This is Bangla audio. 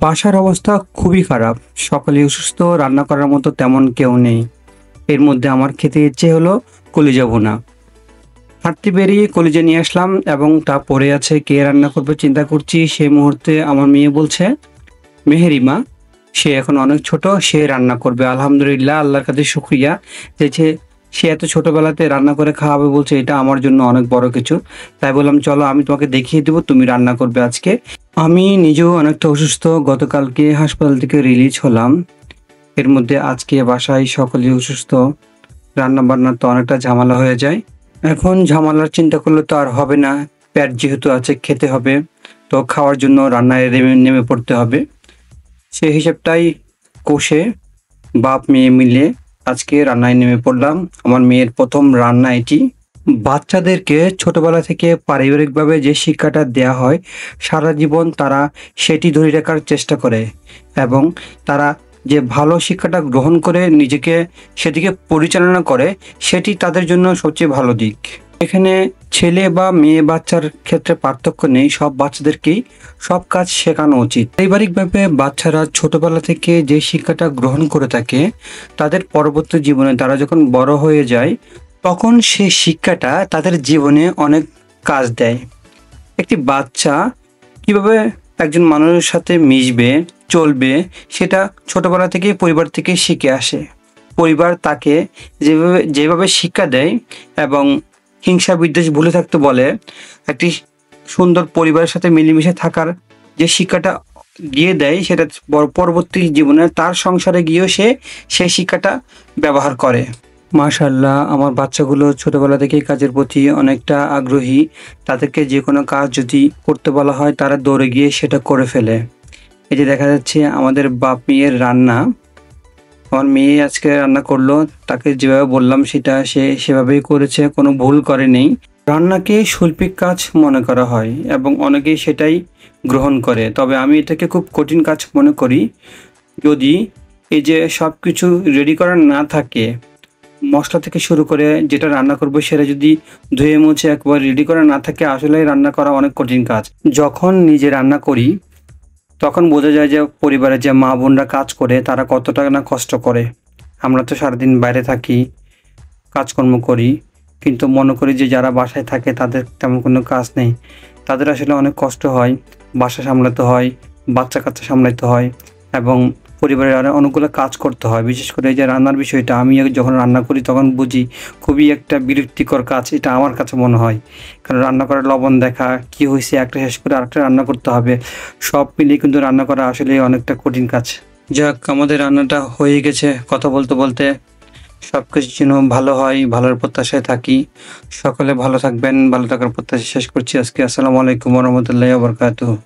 বাসার অবস্থা খুবই খারাপ। সকলেই অসুস্থ, রান্না করার মতো তেমন কেউ নেই। এর মধ্যে আমার খেতে ইচ্ছে হলো কলিজা ভুনা। হাঁটতে বেরিয়ে কলিজা নিয়ে আসলাম এবং তা পড়ে আছে, কে রান্না করবে চিন্তা করছি। সেই মুহূর্তে আমার মেয়ে বলছে, মেহেরিমা, সে এখন অনেক ছোট, সে রান্না করবে। আলহামদুলিল্লাহ, আল্লাহর কাছে শুকরিয়া যে সে এত ছোটবেলাতে রান্না করে খাওয়াবে বলছে, এটা আমার জন্য অনেক বড় কিছু। তাই বললাম, চলো আমি তোমাকে দেখিয়ে দেবো, তুমি রান্না করবে আজকে। আমি নিজেও অনেকটা অসুস্থ, গতকালকে হাসপাতাল থেকে রিলিজ হলাম। এর মধ্যে আজকে বাসায় সকলেই অসুস্থ, রান্না বান্নার তো অনেকটা ঝামেলা হয়ে যায়। এখন ঝামেলার চিন্তা করলে তো আর হবে না, পেট যেহেতু আছে খেতে হবে, তো খাওয়ার জন্য রান্নায় নেমে পড়তে হবে। সেই হিসেবটাই কষে বাপ মেয়ে মিলে আজকে রান্নায় নেমে পড়লাম। আমার মেয়ের প্রথম রান্না এটি। বাচ্চাদেরকে ছোটবেলা থেকে পারিবারিকভাবে যে শিক্ষাটা দেয়া হয়, সারা জীবন তারা সেটি ধরে রাখার চেষ্টা করে এবং তারা যে ভালো শিক্ষাটা গ্রহণ করে নিজেকে সেদিকে পরিচালনা করে, সেটি তাদের জন্য সবচেয়ে ভালো দিক। এখানে ছেলে বা মেয়ে বাচ্চার ক্ষেত্রে পার্থক্য নেই, সব বাচ্চাদেরকেই সব কাজ শেখানো উচিত। পারিবারিকভাবে বাচ্চারা ছোটবেলা থেকে যে শিক্ষাটা গ্রহণ করে থাকে, তাদের পরবর্তী জীবনে তারা যখন বড় হয়ে যায়, তখন সেই শিক্ষাটা তাদের জীবনে অনেক কাজ দেয়। একটি বাচ্চা কিভাবে একজন মানুষের সাথে মিশবে, চলবে, সেটা ছোটবেলা থেকে পরিবার থেকে শিখে আসে। পরিবার তাকে যেভাবে শিক্ষা দেয় এবং হিংসা বিদ্বেষ ভুলে থাকতে বলে, একটি সুন্দর পরিবারের সাথে মিলেমিশে থাকার যে শিক্ষাটা দিয়ে দেয়, সেটা পরবর্তী জীবনে তার সংসারে গিয়েও সেই শিক্ষাটা ব্যবহার করে। মাশাআল্লাহ, আমার বাচ্চাগুলো ছোটবেলা থেকেই কাজের প্রতি অনেকটা আগ্রহী। তাদেরকে যে কোনো কাজ যদি করতে বলা হয়, তারা দৌড়ে গিয়ে সেটা করে ফেলে। এই যে দেখা যাচ্ছে আমাদের বাপ মেয়ের রান্না। আমার মেয়ে আজকে রান্না করলো, তাকে যেভাবে বললাম সে সেভাবেই করেছে, কোনো ভুল করেনি। রান্নাকে শৈল্পিক কাজ মনে করা হয় এবং অনেকেই সেটাই গ্রহণ করে, তবে আমি এটাকে খুব কঠিন কাজ মনে করি। যদি এই যে সব কিছু রেডি করা না থাকে, মশলা থেকে শুরু করে যেটা রান্না করবো সেটা যদি ধুয়ে মুছে একবার রেডি করা না থাকে, আসলে রান্না করা অনেক কঠিন কাজ। যখন নিজে রান্না করি তখন বোঝা যায় যে পরিবারে যে মা বোনরা কাজ করে তারা কতটা না কষ্ট করে। আমরা তো সারাদিন বাইরে থাকি, কাজকর্ম করি, কিন্তু মনে করি যে যারা বাসায় থাকে তাদের তেমন কোনো কাজ নেই। তাদের আসলে অনেক কষ্ট হয়, বাসা সামলাতে হয়, বাচ্চা কাচ্চা সামলাতে হয় এবং পরিবারের আরও অনেকগুলো কাজ করতে হয়। বিশেষ করে এই যে রান্নার বিষয়টা, আমি যখন রান্না করি তখন বুঝি খুবই একটা বিরক্তিকর কাজ, এটা আমার কাছে মনে হয়। কারণ রান্না করার লবণ দেখা, কি হয়েছে একটা শেষ করে আরেকটা রান্না করতে হবে, সব মিলিয়ে কিন্তু রান্না করা আসলে অনেকটা কঠিন কাজ। যাক, আমাদের রান্নাটা হয়ে গেছে। কথা বলতে বলতে সব কিছু যেন ভালো হয়, ভালোর প্রত্যাশায় থাকি। সকলে ভালো থাকবেন, ভালো থাকার প্রত্যাশা শেষ করছি আজকে। আসসালামু আলাইকুম ওয়া রাহমাতুল্লাহি ওয়া বারাকাতুহু।